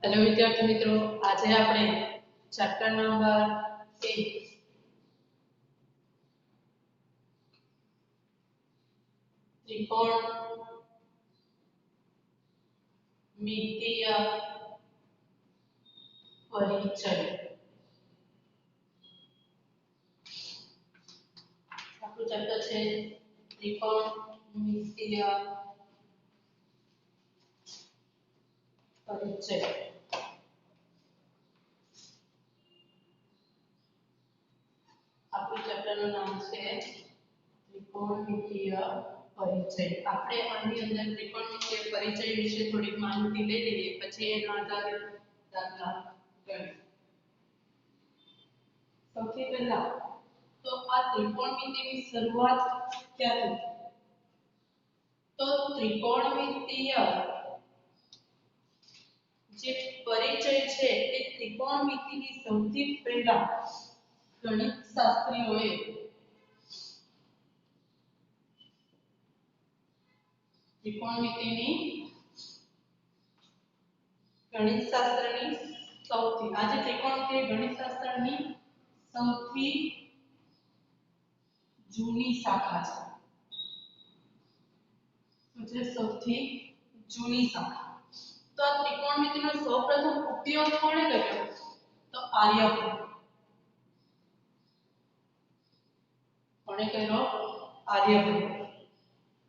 Hello विद्यार्थी मित्रों, आज આપણે ચેપ્ટર નંબર 8 ત્રિકોણમિતીય પરિચય આપણું ચેપ્ટર છે ત્રિકોણમિતીય પરિચય। આપણું ચેપ્ટરનું નામ છે ત્રિકોણમિતીય પરિચય। આપણે આની અંદર ત્રિકોણમિતીય પરિચય વિશે થોડીક માહિતી લઈ લઈએ, પછી એના આધારે દાખલા ગણીએ। સૌથી પહેલા તો આ ત્રિકોણમિતિની શરૂઆત ક્યાંથી થઈ? તો ત્રિકોણમિતીય જે પરિચય છે એ ત્રિકોણમિતિની સૌથી પહેલા ગણિતશાસ્ત્રીઓએ ત્રિકોણમિતિની ગણિતશાસ્ત્રની સૌથી આજે ત્રિકોણમિતિ ગણિતશાસ્ત્રની સૌથી જૂની શાખા છે। જે સૌથી જૂની શાખા। તો આ ત્રિકોણમિતિનો સૌપ્રથમ ઉપયોગ કોણે કર્યો? તો આર્યભટ્ટ। કોણે કર્યો? આર્યભટ્ટ।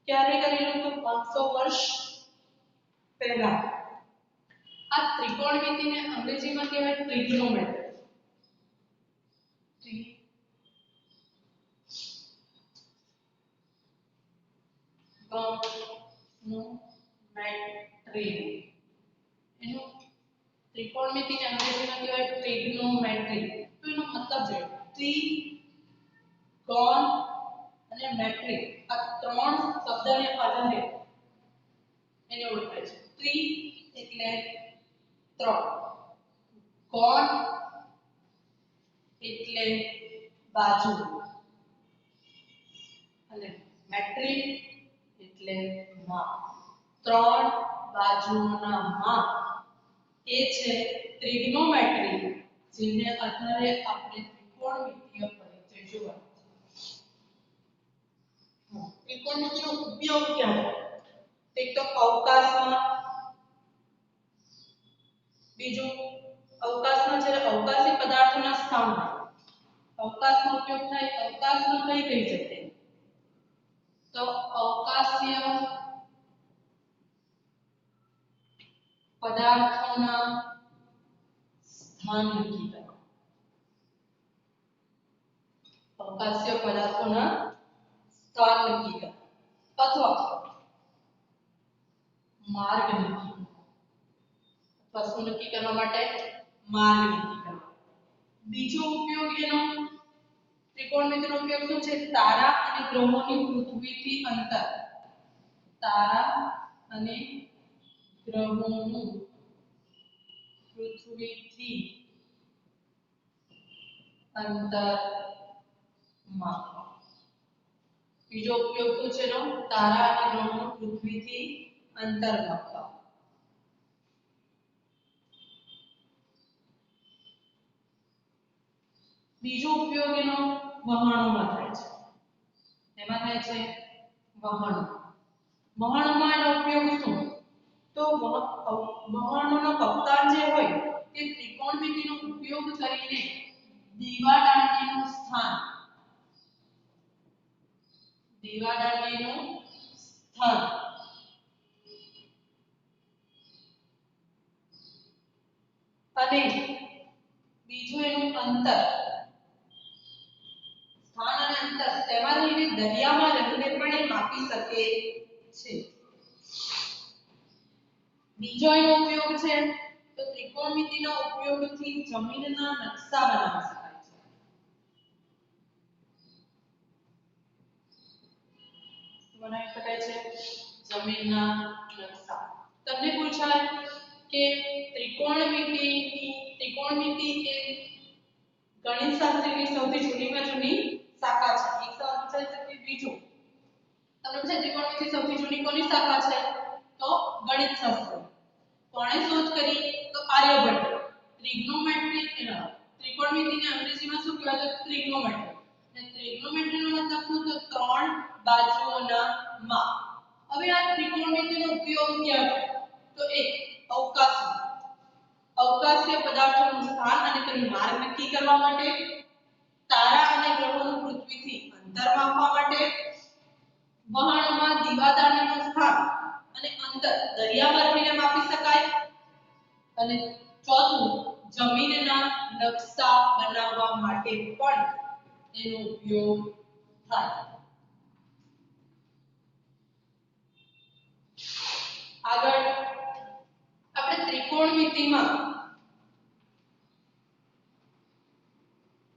ક્યારે કરેલો? તો 500 વર્ષ પહેલા। આ ત્રિકોણમિતિને અંગ્રેજીમાં કહેવાય ટ્રિગ્નોમેટ્રી। ટ્રિગોનોમેટ્રી એનો ત્રિકોણમિતિને અંગ્રેજીમાં કહેવાય ટ્રિગ્નોમેટ્રી। તો એનો મતલબ છે ત્રિકોણ અને મેટ્રિક, આ ત્રણ શબ્દને આધારે એને ઓળખાય છે। ત્રિ એટલે ત્રણ, કોણ એટલે બાજુ, અને મેટ્રિક એટલે માપ। ત્રણ બાજુઓના માપ એ છે ટ્રિગ્નોમેટ્રી, જેને આધારે આપણે ત્રિકોણમિતિય પરિચય જોવાનો છે। ત્રિકોણમિતિનો ઉપયોગ ક્યાં? એક તો અવકાશમાં, બીજું અવકાશમાં જ્યારે અવકાશી પદાર્થોના સ્થાનમાં અવકાશનો ઉપયોગ થાય। અવકાશમાં કઈ જગ્યાએ? તો અવકાશીય પદાર્થોના સ્થાન નક્કી કરવા। અવકાશીય પદાર્થોના સ્થાન નક્કી કરવા અથવા માર્ગ નક્કી કરવા। વસ્તુ નક્કી કરવા માટે માર્ગ નક્કી કરવા। બીજો ઉપયોગ એનો ત્રિકોણમિતિનો ઉપયોગ શું છે? તારા અને ગ્રહોની પૃથ્વીથી અંતર। તારા અને ગ્રહોનું પૃથ્વીથી અંતર માપવા। બીજો ઉપયોગ શું છે એનો? તારા અને ગ્રહોનું પૃથ્વીથી અંતર માપવા। બીજો ઉપયોગ એનો વહાણોમાં થાય છે। એમાં થાય છે વહાણો। વહાણોમાં એનો ઉપયોગ શું? તો વહાણોનો કપ્તાન જે હોય તે ત્રિકોણમિતિનો ઉપયોગ કરીને દીવાદાંડીનું સ્થાન અને બીજું એનું અંતર, સ્થાન અને અંતર તેમાં રહીને દરિયામાં રહીને પણ એ માપી શકે છે। બીજો એનો ઉપયોગ છે તો ત્રિકોણમિતિના ઉપયોગથી જમીનના નકશા બનાવી શકાય છે। બનાવી શકાય છે જમીનના નકશા। તમને પૂછાય કે ત્રિકોણમિતિ એ ગણિતશાસ્ત્રની સૌથી જૂનીમાં જૂની શાખા છે। એક સવાલ પૂછાય છે કે બીજું તમને પૂછાય ત્રિકોણમિતિ સૌથી જૂની કોની શાખા છે? તો ગણિતશાસ્ત્ર। કોણે શોધ કરી? તો આર્યભટ્ટ। ટ્રિગ્નોમેટ્રી ત્રિકોણમિતિને અંગ્રેજીમાં શું કહેવાય તો ટ્રિગ્નોમેટ્રી. અને ટ્રિગ્નોમેટ્રીનો મતલબ શું તો ત્રણ બાજુઓના માપ. હવે આ ત્રિકોણમિતિનો ઉપયોગ ક્યાં થાય તો એક અવકાશમાં અવકાશીય પદાર્થોનું સ્થાન અને તેનું માર્ગ નક્કી કરવા માટે, તારા અને ગ્રહોનું પૃથ્વીથી અંતર માપવા માટે, વહાણમાં દીવાદાંડીનું સ્થાન અને અંતર દરિયામાં રહીને માપી શકાય, અને ચોથું જમીનના નકશા બનાવવા માટે પણ એનો ઉપયોગ થાય. આગળ આપણે ત્રિકોણમિતિમાં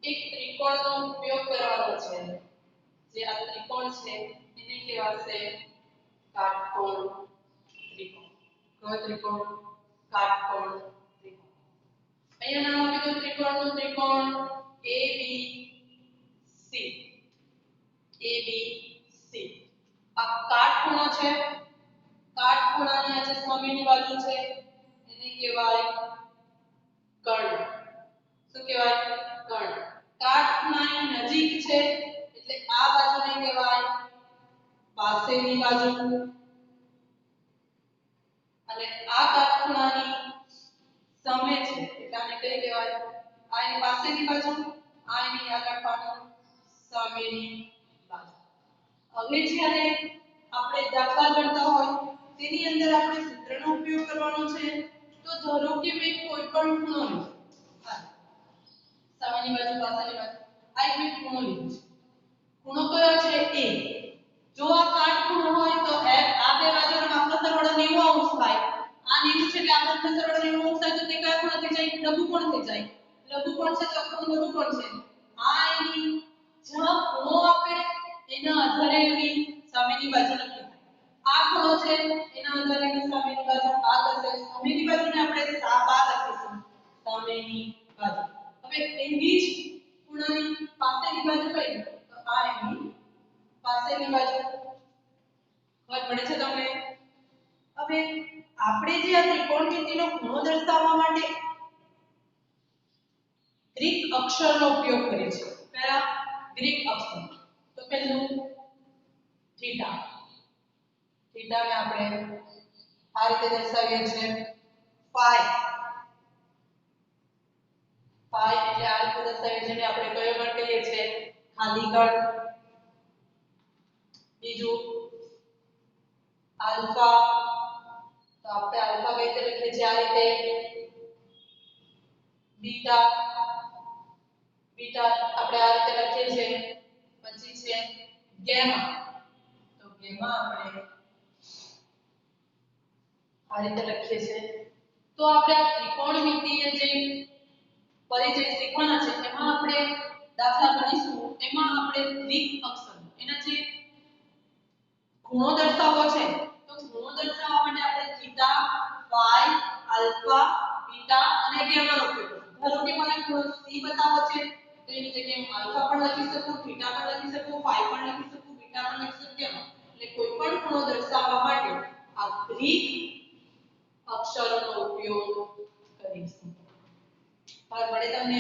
એક ત્રિકોણનો ઉપયોગ કરવાનો છે. જે આ ત્રિકોણ છે એને કહેવાશે કાટકોણ ત્રિકોણ. કયો ત્રિકોણ? કાટકોણ ત્રિકોણ. અહીંયા નામ આપી દો ત્રિકોણનું. ત્રિકોણ ABC. ABC આ કાટખૂણો છે. કાટખૂણાની આ જે સામેની બાજુ છે એને કહેવાય કર્ણ. શું કહેવાય? કર્ણ. કાટખૂણાની નજીક છે એટલે આ બાજુને કહેવાય પાસેની બાજુ, અને આ કાટખૂણાની સામે છે એટલે આને કઈ કહેવાય? આ એની પાસેની બાજુ, આ એની આ કાટખૂણાની સામેની બાજુ. હવે જ્યારે આપણે દાખલા ગણતા હોય તેની અંદર આપણે સૂત્રનો ઉપયોગ કરવાનો છે. તો ધારો કે મેં કોઈ પણ ખૂણો લીધો, સામેની બાજુ પાછળની બાજુ, આ એક મેં ખૂણો લીધો છે. ખૂણો કયો છે? A. જો આ કાટખૂણો હોય તો આ બે બાજુનો માપનો સરવાળો 90 અંશ થાય. આ 90 છે એટલે આ બાજુનો સરવાળો 90 અંશ થાય તો તે કયા ખૂણા થઈ જાય? લઘુકોણ થઈ જાય. લઘુકોણ છે તો ખૂણો લઘુકોણ છે. આ એની જ્યાં ખૂણો આપે એના આધારે એની સામેની બાજુ નક્કી થાય. આ ખૂણો છે એના આધારે એની સામેની બાજુ આ થશે. સામેની બાજુને આપણે બાદ લખીશું. સામેની બાજુ. હવે એની જ ખૂણાની પાસેની બાજુ કઈ? તો આ એની પાસેની બાજુ. ખબર પડે છે તમને? હવે આપણે જે આ ત્રિકોણમિતિનો ખૂણો દર્શાવવા માટે ગ્રીક અક્ષરનો ઉપયોગ કરીએ છીએ. કયા ગ્રીક અક્ષર? તો પહેલું થીટા. થીટાને આપણે આ રીતે દર્શાવીએ છીએ. પાઈ. પાઈ એટલે આ રીતે દર્શાવીએ છીએ. આપણે કયો ગણ કહીએ છીએ? ખાલી ગણ. બીજું આલ્ફા. તો આપણે આલ્ફા કઈ રીતે લખીએ છીએ? આ રીતે. બીટા. બીટા આપણે આ રીતે લખીએ છીએ. પછી છે ગેમા. તો ગેમા આપણે આ રીતે લખીએ છીએ. તો આપણે આ ત્રિકોણમિતિય જે પરિચય શીખવાના છે એમાં આપણે દાખલા ગણીશું. એમાં આપણે ગ્રીક અક્ષર એના જે ખૂણો દર્શાવવો છે તો ખૂણો દર્શાવવા માટે આપણે થીટા, પાઈ, આલ્ફા, બીટા અને ગેમાનો ઉપયોગ કરીશું. ધારો કે મને ખૂણો C બતાવવો છે તો એની જગ્યાએ હું આલ્ફા પણ લખી શકું, થીટા પણ લખી શકું, પાઈ પણ લખી શકું, બીટા પણ લખી શકું. ગેમા એટલે કોઈ પણ ખૂણો દર્શાવવા માટે આ ગ્રીક અક્ષરોનો ઉપયોગ કરીશું. હવે વડે તમને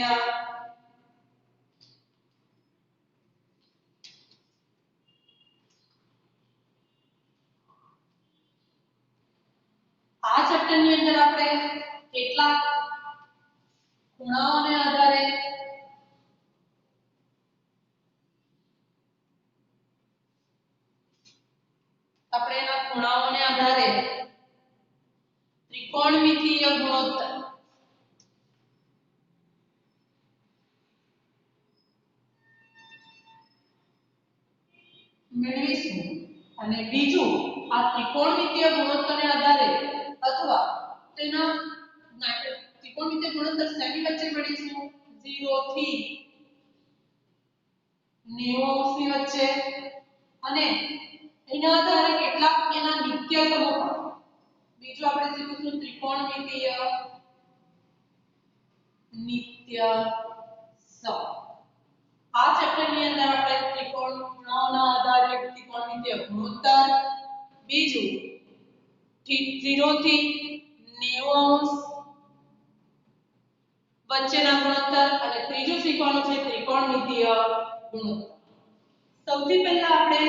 આ ચેપ્ટરની અંદર આપણે કેટલાક ખૂણાઓને આધારે ત્રિકોણમિતિય ગુણોત્તર મેળવીશું. અને બીજું આ ત્રિકોણમિતિય ગુણોત્તરને આધારે અથવા તેના ત્રિકોણમિતિય ગુણોત્તર શેની વચ્ચે મેળવીશું? 0 થી 90 અંશની વચ્ચે. અને એના આધારે કેટલાક એના નિત્ય સમૂહ. બીજું આપણે શીખીશું ત્રિકોણમિતિય નિત્ય સમ. આ ચેપ્ટરની અંદર આપણે ત્રિકોણ ખૂણાઓના આધારે ત્રિકોણમિતિય ગુણોત્તર, બીજું 0 થી 90 અંશ, વચ્ચેના ગુણોત્તર અને ત્રીજું શીખવાનું છે ત્રિકોણમિતીય ગુણોત્તર. સૌથી પહેલા આપણે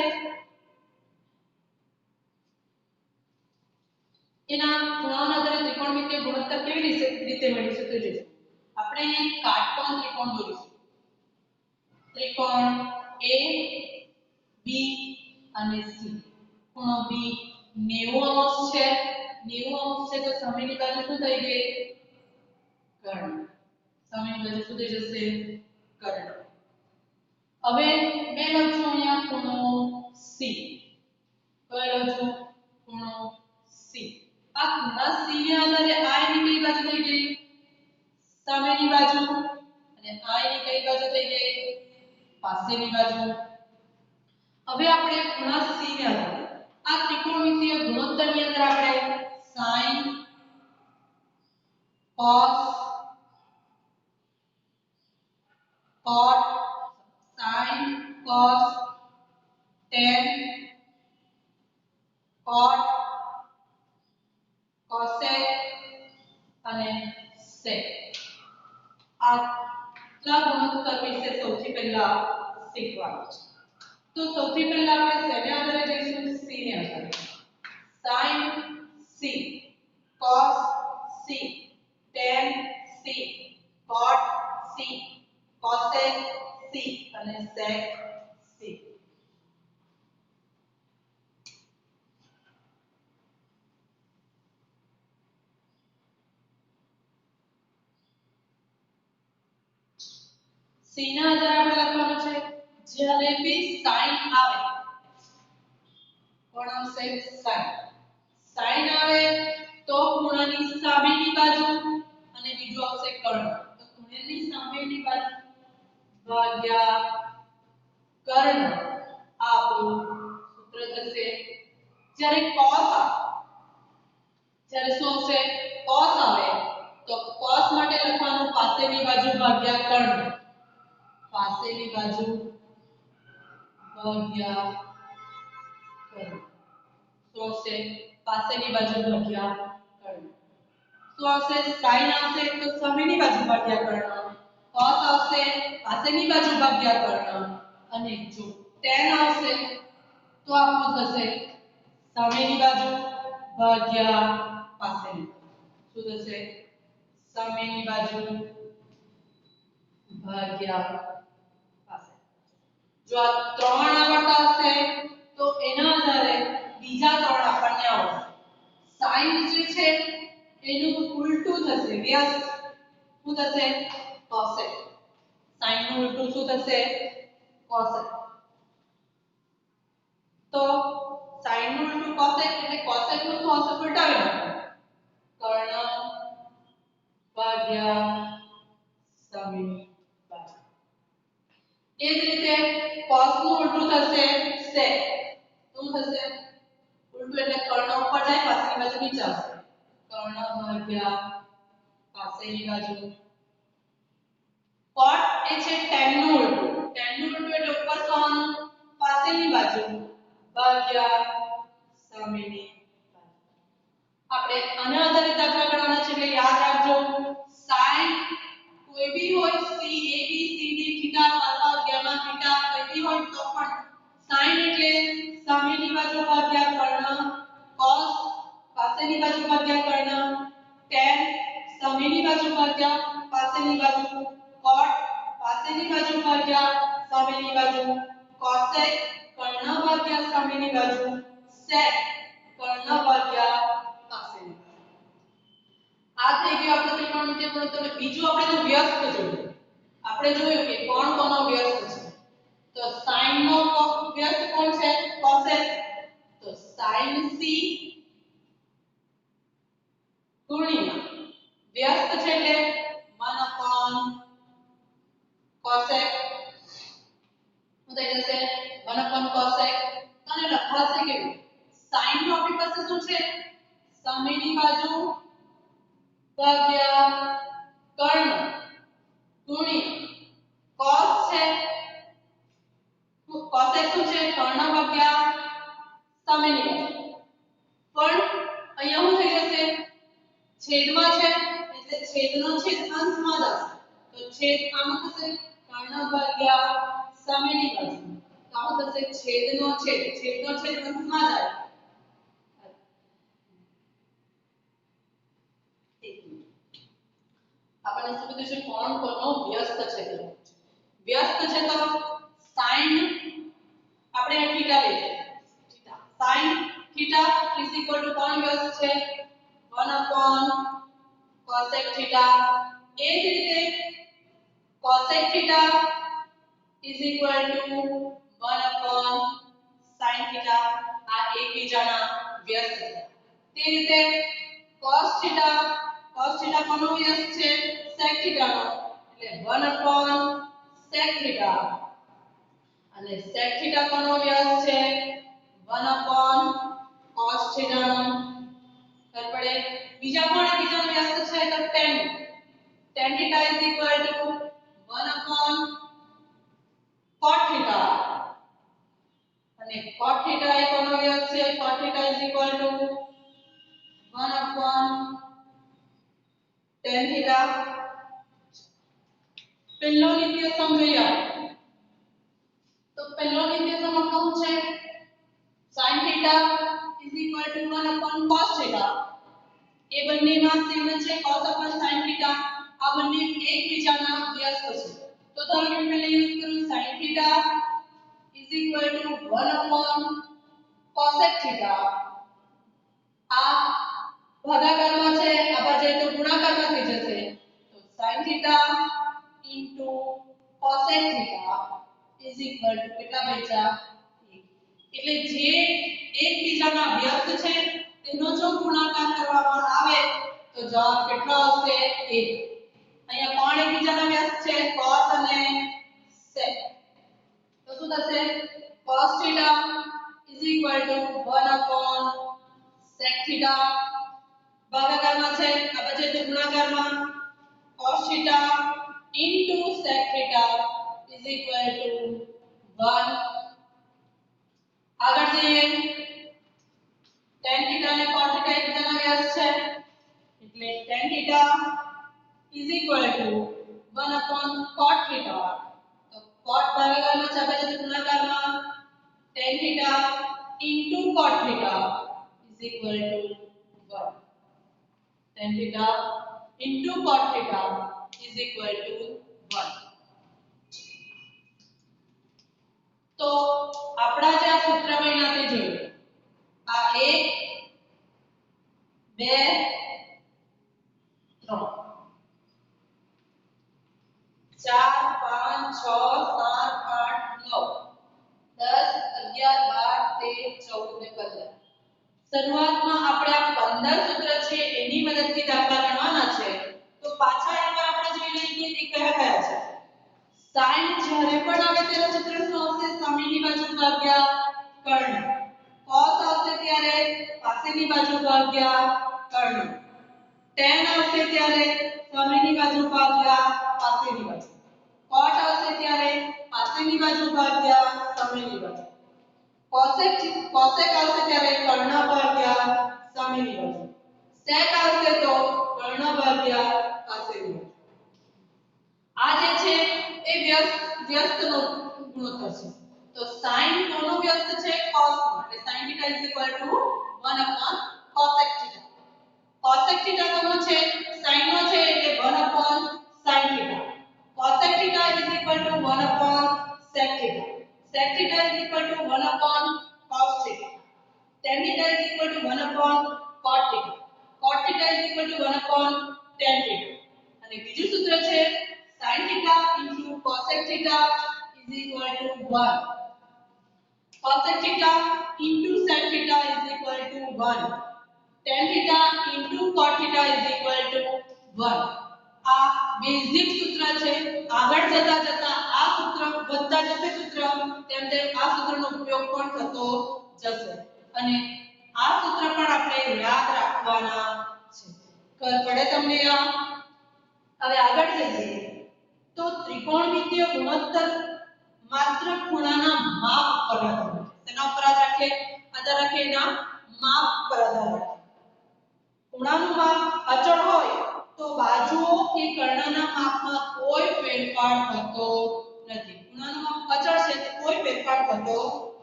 એના ખૂણાઓના આધારે ત્રિકોણમિતીય ગુણોત્તર કેવી રીતે મેળવીશું તે જોઈશું. આપણે અહીં એક કાટકોણ ત્રિકોણ દોરીશું. ત્રિકોણ A B અને C. ખૂણો B 90 અંશ છે. 90 અંશ છે તો સામેની બાજુ શું થઈ ગઈ? કર્ણ. સામેની બાજુ શું થઈ જશે? કર્ણ. હવે મેં લઉં છું અહીંયા ખૂણો C. કયો લઉં છું? ખૂણો C. આ ખૂણા C ને આધારે I ની કઈ બાજુ થઈ ગઈ? સામેની બાજુ. અને I ની કઈ બાજુ થઈ ગઈ? પાસેની બાજુ. હવે આપણે ખૂણા C ને આધારે આ ત્રિકોણમિતીય ગુણોત્તરની અંદર આપણે sin cos cot sin cos tan cot cosec અને sec આ ગુણોત્તર વિશે સૌથી પહેલા શીખવાનું છે. તો સૌથી પહેલા આપણે શેને આધારે જઈશું? C ને આધારે. sin C cos C tan C cot C cosec C અને sec C. C ના આધારે આપણે લખવાનું છે જ્યારે બી sin આવે કોણ આવશે? sin. sin આવે તો ખૂણાની સામેની બાજુ અને બીજું આવશે કર્ણ. તો ખૂણાની સામેની બાજુ ભાગ્યા કર્ણ આ આપણું સૂત્ર થશે. જ્યારે cos આવે જ્યારે શું આવશે? cos આવે તો cos માટે લખવાનું પાસેની બાજુ ભાગ્યા કર્ણ. પાસેની બાજુ ભાગ્યા કર્ણ. શું આવશે? પાસેની બાજુ ભાગ્યા કર્ણ. શું આવશે? sin આવશે તો સામેની બાજુ ભાગ્યા કર્ણ. cos આવશે પાસેની બાજુ ભાગ્યા કર્ણ. અને જો tan આવશે તો આપણું થશે સામેની બાજુ ભાગ્યા પાસેની. શું થશે? સામેની બાજુ ભાગ્યા પાસે. જો આ ત્રણ આવડતા હશે તો એના આધારે બીજા ત્રણ આપણને આવડશે. sin જે છે એનું ઉલટું થશે વ્યસ્ત. શું થશે? cosec. sin નું ઉલટું શું થશે? cosec. તો sin નું ઉલટું cosec એટલે cosec નું શું આવશે? ઉલટાવી નાખો. કર્ણ ભાગ્યા સામેની બાજુ. એ જ રીતે cos નું ઉલટું થશે sec. શું થશે? ઉલટું એટલે કર્ણ ઉપર જાય પાસેની બાજુ નીચે આવશે. કર્ણ ભાગ્યા પાસેની બાજુ. cot એ છે tan નું ઉલટું. tan નું ઉલટું એટલે ઉપર થવાનું પાસેની બાજુ ભાગ્યા સામેની બાજુ. આપણે આના આધારે દાખલા ગણવાના છે એટલે યાદ રાખજો sin કોઈ બી હોય c a b c d theta alpha gamma theta કોઈ બી હોય તો પણ sin એટલે સામેની બાજુ ભાગ્યા કર્ણ. cos પાસેની બાજુ ભાગ્યા કર્ણ. tan સામેની બાજુ ભાગ્યા પાસેની બાજુ. cot પાસેની બાજુ ભાગ્યા સામેની બાજુ. cosec કર્ણ ભાગ્યા સામેની બાજુ. sec કર્ણ ભાગ્યા પાસેની બાજુ. આ થઈ ગયું આપણો ત્રિકોણમિતીય ગુણોત્તર. બીજું આપણે તો વ્યસ્ત જોયું. આપણે જોયું કે કોણ કોનો વ્યસ્ત છે. તો sin નો વ્યસ્ત કોણ છે? cosec. તો sin c ગુણ્યા વ્યસ્ત છે એટલે 1/cosec. શું થઈ જશે? 1/cosec. અને લખાશે કેવું? sin નો આપણી પાસે શું છે? સામેની બાજુ ભાગ્યા કર્ણ ગુણ્યા cos છે cosec શું છે? કર્ણ ભાગ્યા સામેની બાજુ. પણ અહીંયા શું થઈ જશે? છેદમાં છે એટલે એટલે છેદનો છેદ અંશમાં જશે તો છેદ આમાં થશે કર્ણ ભાગ્યા સામેની બાજુ તો આમાં થશે છેદનો છેદ અંશમાં જાય આપણને શું કીધું છે કોણ કોનો વ્યસ્ત છે વ્યસ્ત છે તો sin આપણે આ થીટા લઈએ થીટા sin થીટા કોણ વ્યસ્ત છે 1 cosec થીટા એ જ રીતે cosec થીટા = 1 sin થીટા આ એકબીજાના વ્યસ્ત છે તે રીતે cos થીટા કોનો વ્યસ્ત છે sec થીટાનો એટલે 1 sec થીટા અને sec થીટા કોનો વ્યસ્ત છે 1 cos થીટાનો ખબર પડે બીજા કોણ એકબીજાનો વ્યસ્ત છે તો tan theta = 1 cot theta અને cot theta એ કોનો વ્યસ્ત છે cot theta = 1 tan theta પહેલો નિત્યસમ જોઈએ તો પહેલો નિત્યસમ શું છે sin theta = 1 cos theta એ બંનેમાં સેમ છે cos sin theta આ બંને એકબીજાના વ્યસ્ત છે તો ધારો કે મેં યુઝ કરું sin theta = 1 cosec theta આ ભાગાકારમાં છે આ બાજુ તો ગુણાકારમાં થઈ જશે તો sin theta * cosec theta = કેટલા બચ્યા 1 એટલે જે એકબીજાના વ્યસ્ત છે તેનો જો ગુણાકાર કરવામાં આવે તો જવાબ કેટલો આવશે 1 અહીંયા કોણ એકબીજાના વ્યસ્ત છે cos અને sec તો શું થશે cos theta = 1 sec theta ભાગાકારમાં છે આ બાજુ તો ગુણાકારમાં cos theta * sec theta = 1 આગળ જઈએ tan theta અને cos theta એકબીજાના વ્યસ્ત છે એટલે tan theta = 1 cot theta તો cot ભાગાકારમાં છે આ બાજુ તો ગુણાકારમાં tan theta * cot theta = 1 tan theta * cot theta = 1 તો આપણા જે આ સૂત્ર બન્યા તે જોયું આ 1 2 3 4 5 6 7 8 9 10 11 12 13 14 ને 15 શરૂઆતમાં આપણે આ 15 સૂત્ર છે એની મદદથી દાખલા ગણવાના છે તો પાછા એકવાર આપણે જોઈ લઈએ કે કયા કયા છે sin જ્યારે પણ આવે ત્યારે સૂત્ર શું આવશે સામેની બાજુ ભાગ્યા કર્ણ cos આવશે ત્યારે પાસેની બાજુ ભાગ્યા કર્ણ tan આવશે ત્યારે સામેની બાજુ ભાગ્યા પાસેની બાજુ cot આવશે ત્યારે પાસેની બાજુ ભાગ્યા સામેની બાજુ cosec આવશે ત્યારે કર્ણ ભાગ્યા સામેની બાજુ sec આવશે તો કર્ણ ભાગ્યા પાસેની બાજુ આ જે છે એ વ્યસ્તનો ગુણોત્તર છે તો sin કોનો વ્યસ્ત છે cos નો એટલે sin theta = 1 cosec theta cosec theta કોનો છે sin નો છે એટલે 1 sin theta cosec theta = 1 sec theta sec theta = 1 cos theta tan theta = 1 cot theta cot theta = 1 tan theta અને બીજું સૂત્ર છે sin theta * cosec theta = 1 cosec theta * sec theta = 1 tan theta * cot theta = 1 આ basic સૂત્ર છે આગળ જતા આ સૂત્ર વધતા જશે સૂત્ર તેમ તેમ આ સૂત્રનો ઉપયોગ પણ થતો જશે અને આ સૂત્ર પણ આપણે યાદ રાખવાના છે કર પડે તમને આ હવે આગળ જઈએ તો ત્રિકોણમિતિય ગુણોત્તર માત્ર ખૂણાના માપ પર આધાર રાખે તેના પર આધાર રાખે એના માપ પર આધાર રાખે ખૂણાનું માપ અચળ હોય તો બાજુઓ કે કર્ણના માપમાં કોઈ ફેરફાર થતો નથી. ખૂણાનું માપ અચળ છે તો કોઈ ફેરફાર થતો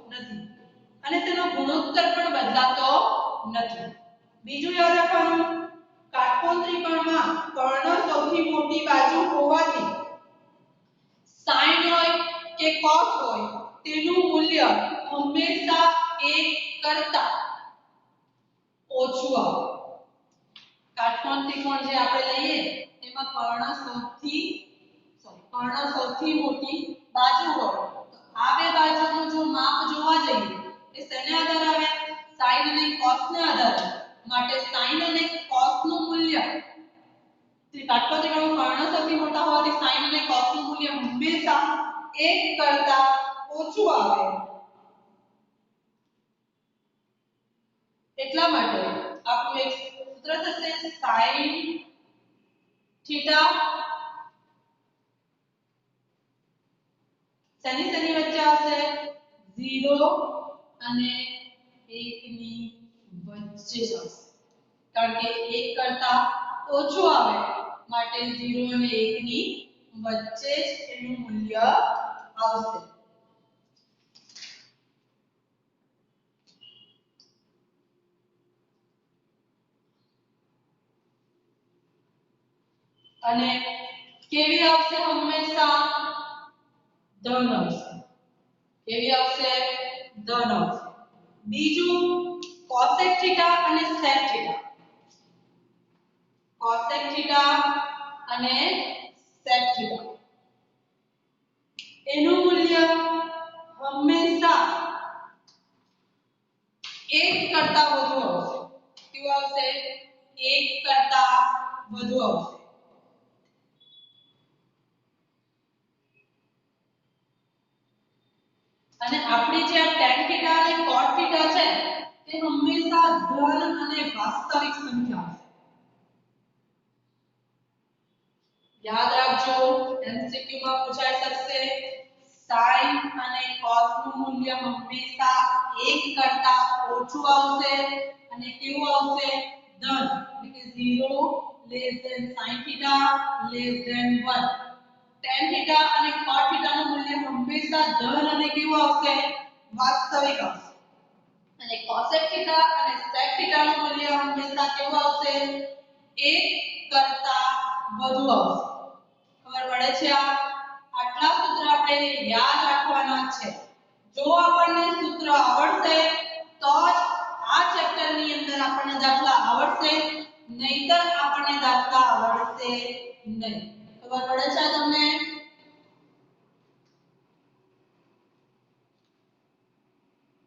નથી અને તેનો ગુણોત્તર પણ બદલાતો નથી. બીજું યાદ રાખવાનું, કાટકોણ ત્રિકોણમાં કર્ણ સૌથી મોટી બાજુ હોવાથી sin હોય કે cos હોય તેનું મૂલ્ય હંમેશા 1 કરતા ઓછું આવે. કાટકોણ ત્રિકોણ જે આપણે લઈએ તેમાં કર્ણ સૌથી મોટી બાજુ હોય તો આ બે બાજુનું જો માપ જોવા જઈએ એ શેને આધારે આવે? sin અને cos ને આધારે. માટે sin અને cos નું મૂલ્ય કાટકોણ ત્રિકોણમાં કર્ણ સૌથી મોટા હોવાથી sin અને cos નું મૂલ્ય હંમેશા 1 કરતા ઓછું આવે. એટલા માટે આપણું એક સૂત્ર થશે sin થીટા શેની વચ્ચે આવશે? 0 અને 1 ની વચ્ચે જ આવશે. કારણ કે 1 કરતા ઓછું આવે માટે 0 અને 1 ની વચ્ચે જ એનું મૂલ્ય આવશે. અને કેવી આવશે? હંમેશા ધન આવશે. કેવી આવશે? ધન આવશે. બીજું cosec થીટા અને sec થીટા. cosec થીટા અને sec થીટા એનું મૂલ્ય હંમેશા 1 કરતા વધુ આવશે. કેવું આવશે? 1 કરતા વધુ આવશે. અને આપણી જે આ tan થીટા અને cot થીટા છે તે હંમેશા ધન અને વાસ્તવિક સંખ્યા હશે. યાદ રાખજો, MCQ માં પૂછાઈ શકશે. sin અને cos નું મૂલ્ય હંમેશા 1 કરતા ઓછું આવશે અને કેવું આવશે? ધન. એટલે કે 0 sin theta 1. tan theta અને cot theta નું મૂલ્ય હંમેશા ધન અને કેવું આવશે? વાસ્તવિક આવશે. અને cosec theta અને sec theta નું મૂલ્ય હંમેશા કેવું આવશે? 1 કરતા વધુ આવશે. ખબર પડે છે? આટલા સૂત્ર આપણે યાદ રાખવાના છે. જો આપણને સૂત્ર આવડશે તો જ આ ચેપ્ટર ની અંદર આપણને દાખલા આવડશે, નહીતર આપણને દાખલા આવડશે નહીં. ખબર પડે છે તમને?